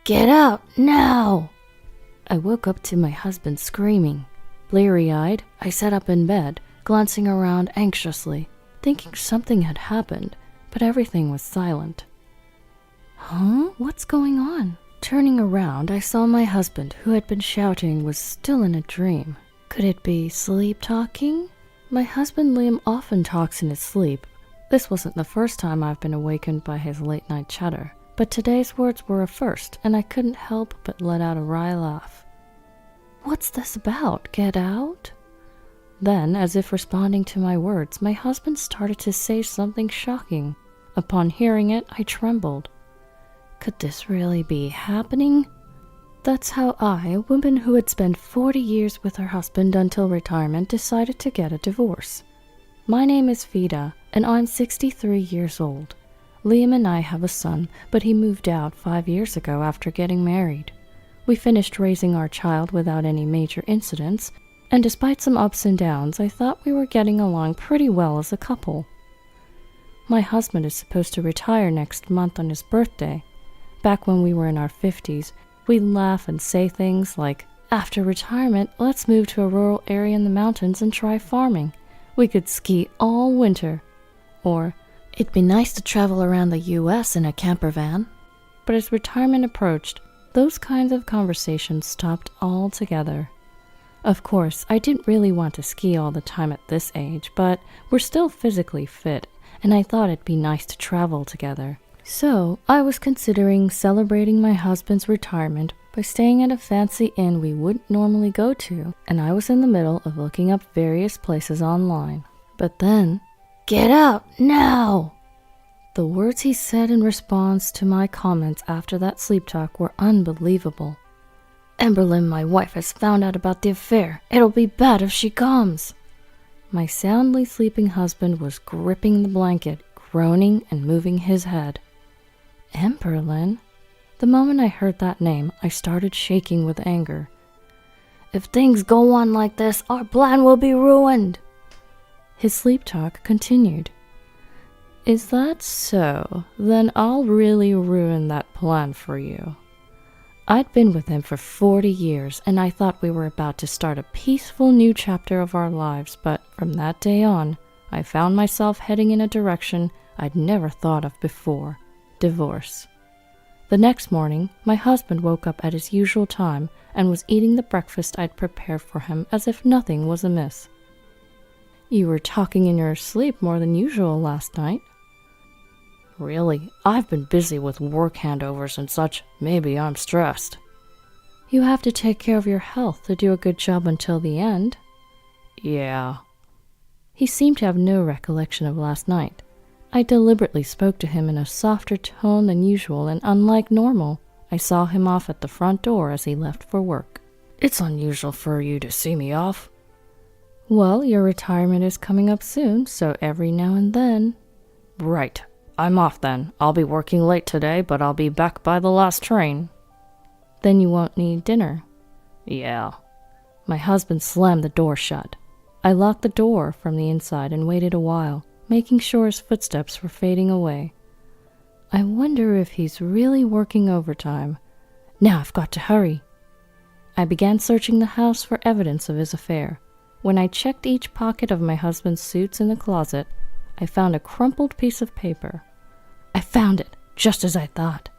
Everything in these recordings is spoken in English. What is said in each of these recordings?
Get out, now! I woke up to my husband screaming. Bleary-eyed, I sat up in bed, glancing around anxiously, thinking something had happened, but everything was silent. Huh? What's going on? Turning around, I saw my husband, who had been shouting, was still in a dream. Could it be sleep talking? My husband Liam often talks in his sleep. This wasn't the first time I've been awakened by his late-night chatter, but today's words were a first, and I couldn't help but let out a wry laugh. What's this about? Get out? Then, as if responding to my words, my husband started to say something shocking. Upon hearing it, I trembled. Could this really be happening? That's how I, a woman who had spent 40 years with her husband until retirement, decided to get a divorce. My name is Vida, and I'm 63 years old. Liam and I have a son, but he moved out 5 years ago after getting married. We finished raising our child without any major incidents, and despite some ups and downs, I thought we were getting along pretty well as a couple. My husband is supposed to retire next month on his birthday. Back when we were in our 50s, we'd laugh and say things like, after retirement, let's move to a rural area in the mountains and try farming. We could ski all winter. Or, it'd be nice to travel around the US in a camper van. But as retirement approached, those kinds of conversations stopped altogether. Of course, I didn't really want to ski all the time at this age, but we're still physically fit, and I thought it'd be nice to travel together. So, I was considering celebrating my husband's retirement by staying at a fancy inn we wouldn't normally go to, and I was in the middle of looking up various places online. But then, get out, now! The words he said in response to my comments after that sleep talk were unbelievable. Emberlyn, my wife, has found out about the affair. It'll be bad if she comes. My soundly sleeping husband was gripping the blanket, groaning and moving his head. Emberlyn? The moment I heard that name, I started shaking with anger. If things go on like this, our plan will be ruined. His sleep talk continued. Is that so? Then I'll really ruin that plan for you. I'd been with him for 40 years, and I thought we were about to start a peaceful new chapter of our lives, but from that day on, I found myself heading in a direction I'd never thought of before. Divorce. The next morning, my husband woke up at his usual time and was eating the breakfast I'd prepared for him as if nothing was amiss. You were talking in your sleep more than usual last night. Really? I've been busy with work handovers and such. Maybe I'm stressed. You have to take care of your health to do a good job until the end. Yeah. He seemed to have no recollection of last night. I deliberately spoke to him in a softer tone than usual, and unlike normal, I saw him off at the front door as he left for work. It's unusual for you to see me off. Well, your retirement is coming up soon, so every now and then. Right. I'm off then. I'll be working late today, but I'll be back by the last train. Then you won't need dinner. Yeah. My husband slammed the door shut. I locked the door from the inside and waited a while, making sure his footsteps were fading away. I wonder if he's really working overtime. Now I've got to hurry. I began searching the house for evidence of his affair. When I checked each pocket of my husband's suits in the closet, I found a crumpled piece of paper. I found it, just as I thought.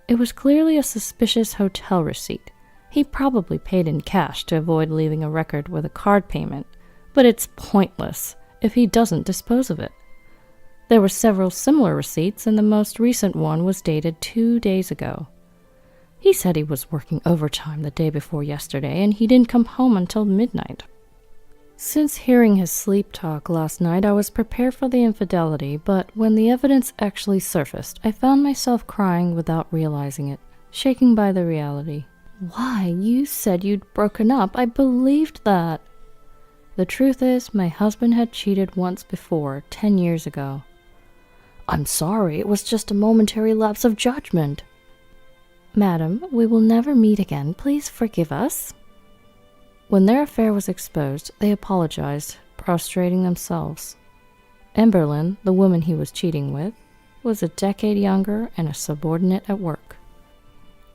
It was clearly a suspicious hotel receipt. He probably paid in cash to avoid leaving a record with a card payment, but it's pointless if he doesn't dispose of it. There were several similar receipts, and the most recent one was dated 2 days ago. He said he was working overtime the day before yesterday, and he didn't come home until midnight. Since hearing his sleep talk last night, I was prepared for the infidelity, but when the evidence actually surfaced, I found myself crying without realizing it, shaken by the reality. Why, you said you'd broken up. I believed that. The truth is, my husband had cheated once before, 10 years ago. I'm sorry, it was just a momentary lapse of judgment. Madam, we will never meet again. Please forgive us. When their affair was exposed, they apologized, prostrating themselves. Emberlyn, the woman he was cheating with, was a decade younger and a subordinate at work.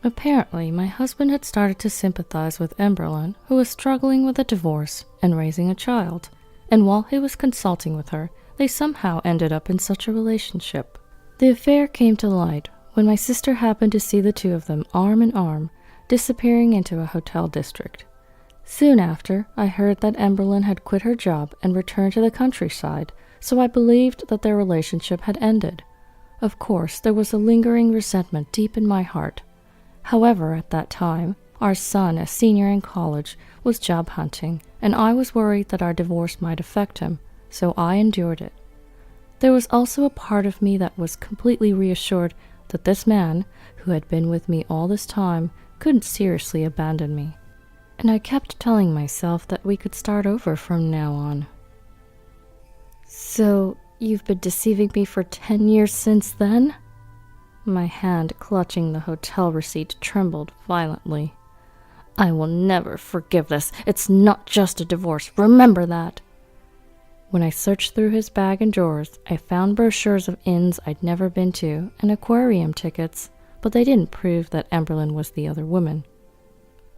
Apparently, my husband had started to sympathize with Emberlyn, who was struggling with a divorce and raising a child, and while he was consulting with her, they somehow ended up in such a relationship. The affair came to light when my sister happened to see the two of them arm in arm, disappearing into a hotel district. Soon after, I heard that Emberlyn had quit her job and returned to the countryside, so I believed that their relationship had ended. Of course, there was a lingering resentment deep in my heart. However, at that time, our son, a senior in college, was job hunting, and I was worried that our divorce might affect him, so I endured it. There was also a part of me that was completely reassured that this man, who had been with me all this time, couldn't seriously abandon me. And I kept telling myself that we could start over from now on. So, you've been deceiving me for 10 years since then? My hand clutching the hotel receipt trembled violently. I will never forgive this. It's not just a divorce. Remember that. When I searched through his bag and drawers, I found brochures of inns I'd never been to and aquarium tickets, but they didn't prove that Emberlyn was the other woman.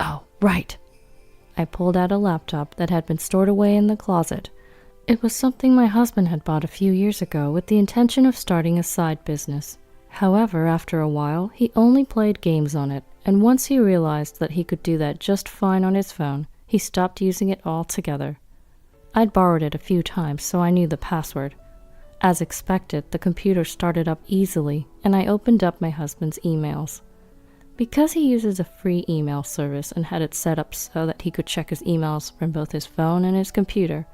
Oh, right. I pulled out a laptop that had been stored away in the closet. It was something my husband had bought a few years ago with the intention of starting a side business. However, after a while, he only played games on it, and once he realized that he could do that just fine on his phone, he stopped using it altogether. I'd borrowed it a few times, so I knew the password. As expected, the computer started up easily, and I opened up my husband's emails. Because he uses a free email service and had it set up so that he could check his emails from both his phone and his computer,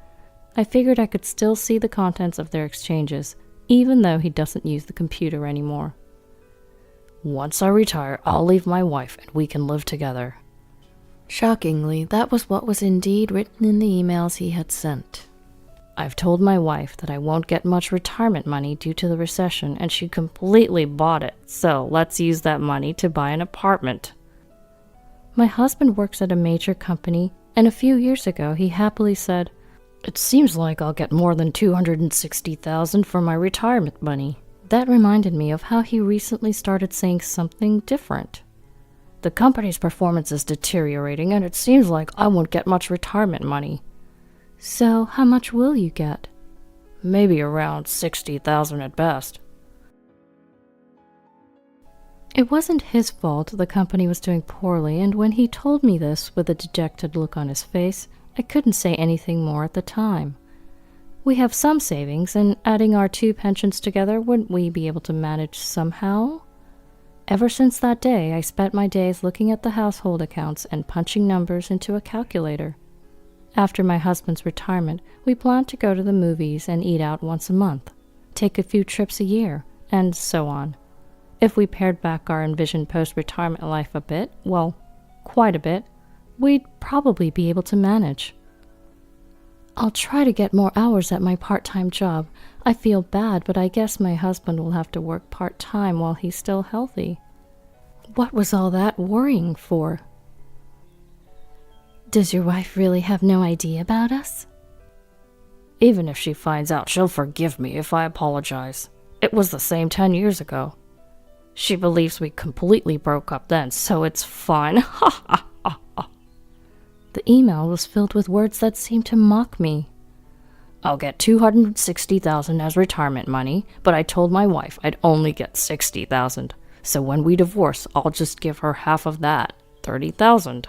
I figured I could still see the contents of their exchanges, even though he doesn't use the computer anymore. Once I retire, I'll leave my wife and we can live together. Shockingly, that was what was indeed written in the emails he had sent. I've told my wife that I won't get much retirement money due to the recession, and she completely bought it, so let's use that money to buy an apartment. My husband works at a major company, and a few years ago he happily said, "It seems like I'll get more than $260,000 for my retirement money." That reminded me of how he recently started saying something different. "The company's performance is deteriorating, and it seems like I won't get much retirement money." So, how much will you get? Maybe around $60,000 at best. It wasn't his fault the company was doing poorly, and when he told me this with a dejected look on his face, I couldn't say anything more at the time. We have some savings, and adding our two pensions together, wouldn't we be able to manage somehow? Ever since that day, I spent my days looking at the household accounts and punching numbers into a calculator. After my husband's retirement, we planned to go to the movies and eat out once a month, take a few trips a year, and so on. If we pared back our envisioned post-retirement life a bit, well, quite a bit, we'd probably be able to manage. I'll try to get more hours at my part-time job. I feel bad, but I guess my husband will have to work part-time while he's still healthy. What was all that worrying for? Does your wife really have no idea about us? Even if she finds out, she'll forgive me if I apologize. It was the same 10 years ago. She believes we completely broke up then, so it's fine. Ha ha ha ha. The email was filled with words that seemed to mock me. I'll get $260,000 as retirement money, but I told my wife I'd only get $60,000. So when we divorce, I'll just give her half of that, $30,000.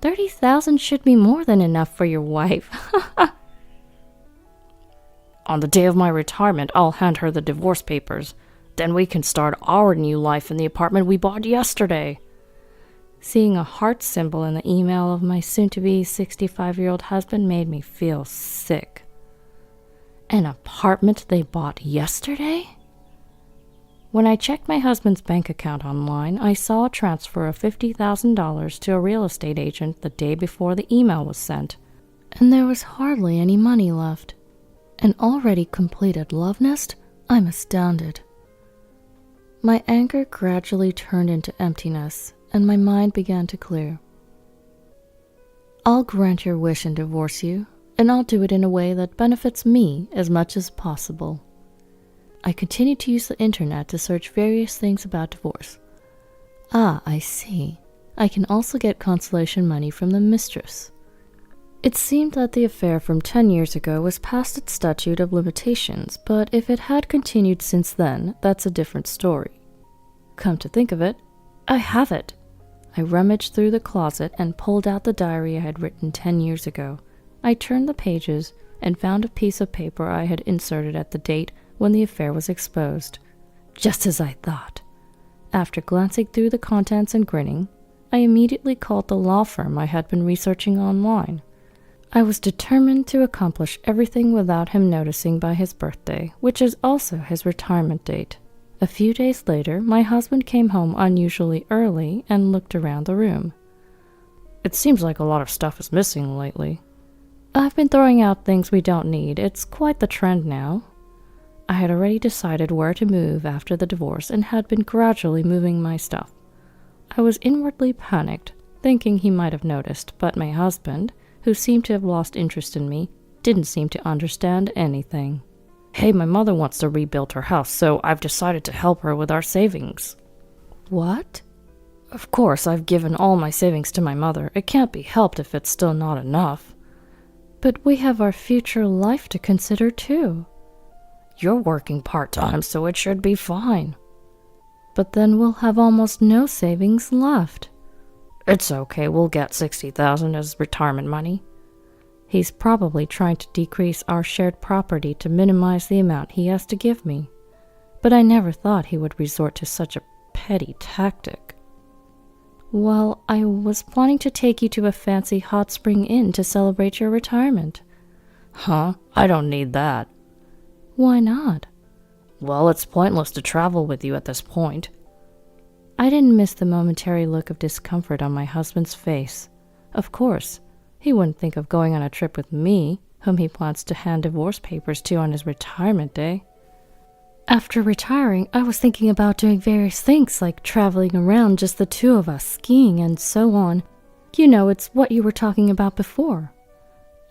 $30,000 should be more than enough for your wife. On the day of my retirement, I'll hand her the divorce papers. Then we can start our new life in the apartment we bought yesterday. Seeing a heart symbol in the email of my soon-to-be 65-year-old husband made me feel sick. An apartment they bought yesterday? When I checked my husband's bank account online, I saw a transfer of $50,000 to a real estate agent the day before the email was sent, and there was hardly any money left. An already completed love nest? I'm astounded. My anger gradually turned into emptiness, and my mind began to clear. I'll grant your wish and divorce you, and I'll do it in a way that benefits me as much as possible. I continued to use the internet to search various things about divorce. Ah, I see. I can also get consolation money from the mistress. It seemed that the affair from 10 years ago was past its statute of limitations, but if it had continued since then, that's a different story. Come to think of it, I have it. I rummaged through the closet and pulled out the diary I had written 10 years ago. I turned the pages and found a piece of paper I had inserted at the date when the affair was exposed. Just as I thought. After glancing through the contents and grinning, I immediately called the law firm I had been researching online. I was determined to accomplish everything without him noticing by his birthday, which is also his retirement date. A few days later, my husband came home unusually early and looked around the room. It seems like a lot of stuff is missing lately. I've been throwing out things we don't need. It's quite the trend now. I had already decided where to move after the divorce and had been gradually moving my stuff. I was inwardly panicked, thinking he might have noticed, but my husband, who seemed to have lost interest in me, didn't seem to understand anything. Hey, my mother wants to rebuild her house, so I've decided to help her with our savings. What? Of course, I've given all my savings to my mother. It can't be helped if it's still not enough. But we have our future life to consider too. You're working part-time, so it should be fine. But then we'll have almost no savings left. It's okay, we'll get $60,000 as retirement money. He's probably trying to decrease our shared property to minimize the amount he has to give me. But I never thought he would resort to such a petty tactic. Well, I was planning to take you to a fancy hot spring inn to celebrate your retirement. Huh? I don't need that. Why not? Well, it's pointless to travel with you at this point. I didn't miss the momentary look of discomfort on my husband's face. Of course, he wouldn't think of going on a trip with me, whom he plans to hand divorce papers to on his retirement day. After retiring, I was thinking about doing various things like traveling around just the two of us, skiing and so on. You know, it's what you were talking about before.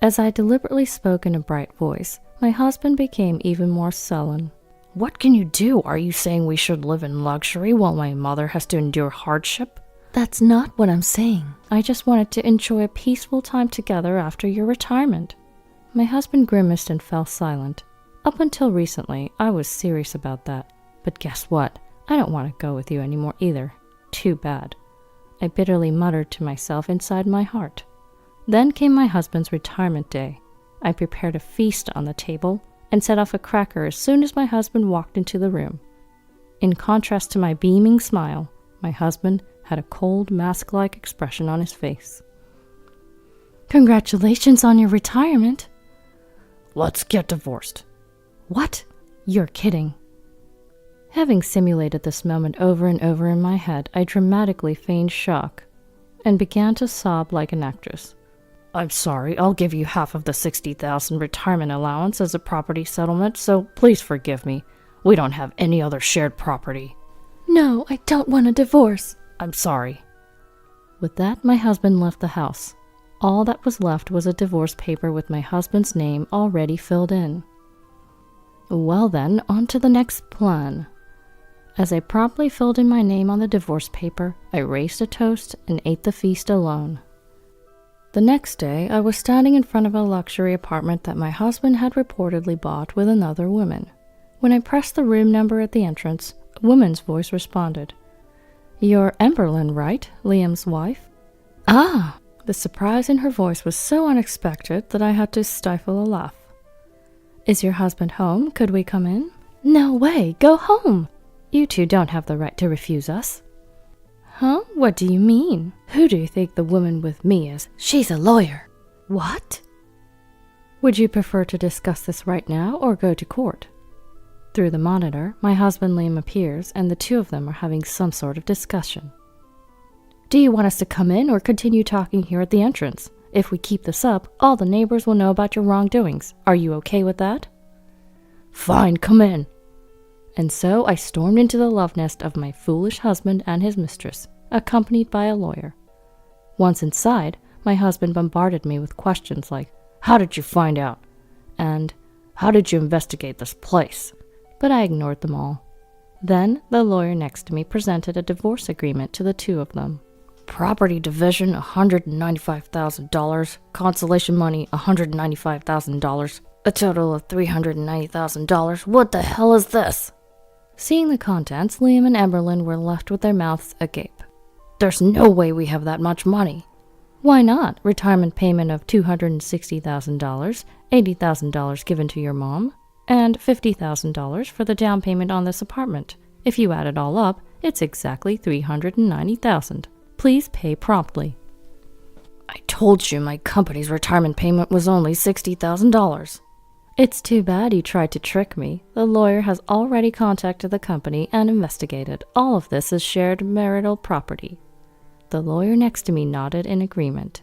As I deliberately spoke in a bright voice, my husband became even more sullen. What can you do? Are you saying we should live in luxury while my mother has to endure hardship? That's not what I'm saying. I just wanted to enjoy a peaceful time together after your retirement. My husband grimaced and fell silent. Up until recently, I was serious about that. But guess what? I don't want to go with you anymore either. Too bad. I bitterly muttered to myself inside my heart. Then came my husband's retirement day. I prepared a feast on the table and set off a cracker as soon as my husband walked into the room. In contrast to my beaming smile, my husband had a cold, mask-like expression on his face. Congratulations on your retirement. Let's get divorced. What? You're kidding. Having simulated this moment over and over in my head, I dramatically feigned shock and began to sob like an actress. I'm sorry, I'll give you half of the $60,000 retirement allowance as a property settlement, so please forgive me. We don't have any other shared property. No, I don't want a divorce. I'm sorry. With that, my husband left the house. All that was left was a divorce paper with my husband's name already filled in. Well then, on to the next plan. As I promptly filled in my name on the divorce paper, I raised a toast and ate the feast alone. The next day, I was standing in front of a luxury apartment that my husband had reportedly bought with another woman. When I pressed the room number at the entrance, a woman's voice responded. You're Emberlyn, right? Liam's wife? Ah! The surprise in her voice was so unexpected that I had to stifle a laugh. Is your husband home? Could we come in? No way! Go home! You two don't have the right to refuse us. Huh? What do you mean? Who do you think the woman with me is? She's a lawyer. What? Would you prefer to discuss this right now or go to court? Through the monitor, my husband Liam appears and the two of them are having some sort of discussion. Do you want us to come in or continue talking here at the entrance? If we keep this up, all the neighbors will know about your wrongdoings. Are you okay with that? Fine, come in. And so I stormed into the love nest of my foolish husband and his mistress, accompanied by a lawyer. Once inside, my husband bombarded me with questions like, how did you find out? And how did you investigate this place? But I ignored them all. Then the lawyer next to me presented a divorce agreement to the two of them. Property division, $195,000. Consolation money, $195,000. A total of $390,000. What the hell is this? Seeing the contents, Liam and Emberlyn were left with their mouths agape. There's no way we have that much money. Why not? Retirement payment of $260,000, $80,000 given to your mom, and $50,000 for the down payment on this apartment. If you add it all up, it's exactly $390,000. Please pay promptly. I told you my company's retirement payment was only $60,000. It's too bad you tried to trick me. The lawyer has already contacted the company and investigated. All of this is shared marital property. The lawyer next to me nodded in agreement.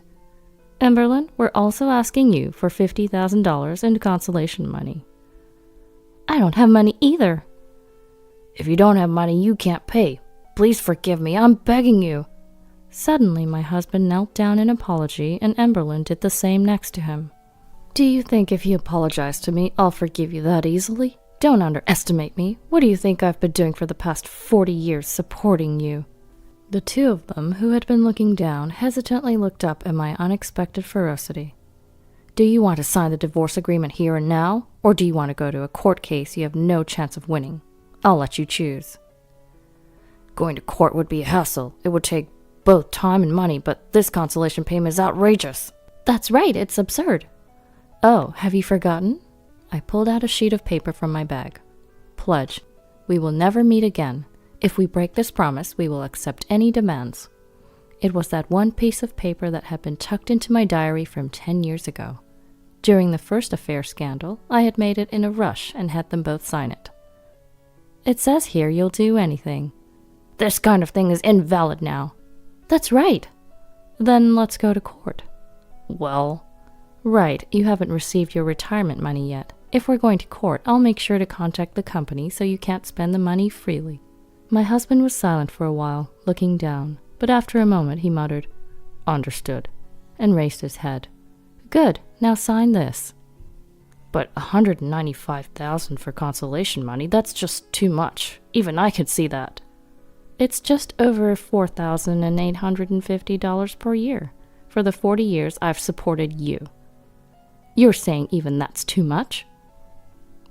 Emberlyn, we're also asking you for $50,000 in consolation money. I don't have money either. If you don't have money, you can't pay. Please forgive me, I'm begging you. Suddenly, my husband knelt down in apology, and Emberlyn did the same next to him. Do you think if you apologize to me, I'll forgive you that easily? Don't underestimate me. What do you think I've been doing for the past 40 years supporting you? The two of them, who had been looking down, hesitantly looked up at my unexpected ferocity. Do you want to sign the divorce agreement here and now, or do you want to go to a court case you have no chance of winning? I'll let you choose. Going to court would be a hassle. It would take both time and money, but this consolation payment is outrageous. That's right, it's absurd. Oh, have you forgotten? I pulled out a sheet of paper from my bag. Pledge. We will never meet again. If we break this promise, we will accept any demands. It was that one piece of paper that had been tucked into my diary from 10 years ago. During the first affair scandal, I had made it in a rush and had them both sign it. It says here you'll do anything. This kind of thing is invalid now. That's right. Then let's go to court. Well, right, you haven't received your retirement money yet. If we're going to court, I'll make sure to contact the company so you can't spend the money freely. My husband was silent for a while, looking down, but after a moment he muttered, Understood, and raised his head. Good, now sign this. But $195,000 for consolation money, that's just too much. Even I could see that. It's just over $4,850 per year for the 40 years I've supported you. You're saying even that's too much?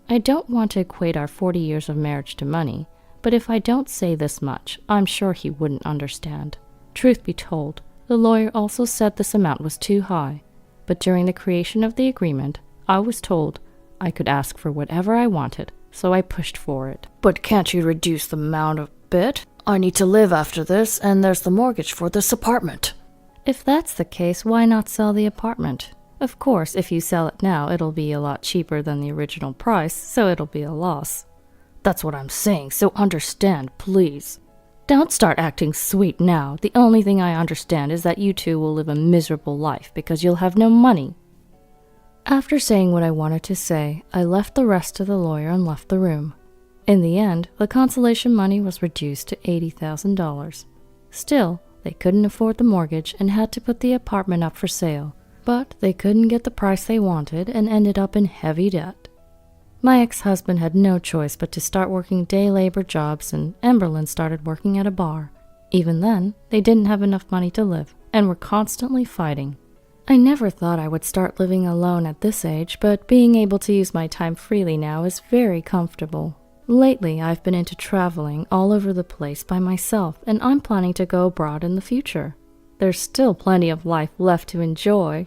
I don't want to equate our 40 years of marriage to money, but if I don't say this much, I'm sure he wouldn't understand. Truth be told, the lawyer also said this amount was too high, but during the creation of the agreement, I was told I could ask for whatever I wanted, so I pushed for it. But can't you reduce the amount a bit? I need to live after this, and there's the mortgage for this apartment. If that's the case, why not sell the apartment? Of course, if you sell it now, it'll be a lot cheaper than the original price, so it'll be a loss. That's what I'm saying, so understand, please. Don't start acting sweet now. The only thing I understand is that you two will live a miserable life because you'll have no money. After saying what I wanted to say, I left the rest to the lawyer and left the room. In the end, the consolation money was reduced to $80,000. Still, they couldn't afford the mortgage and had to put the apartment up for sale, but they couldn't get the price they wanted and ended up in heavy debt. My ex-husband had no choice but to start working day labor jobs, and Emberlyn started working at a bar. Even then, they didn't have enough money to live and were constantly fighting. I never thought I would start living alone at this age, but being able to use my time freely now is very comfortable. Lately, I've been into traveling all over the place by myself, and I'm planning to go abroad in the future. There's still plenty of life left to enjoy.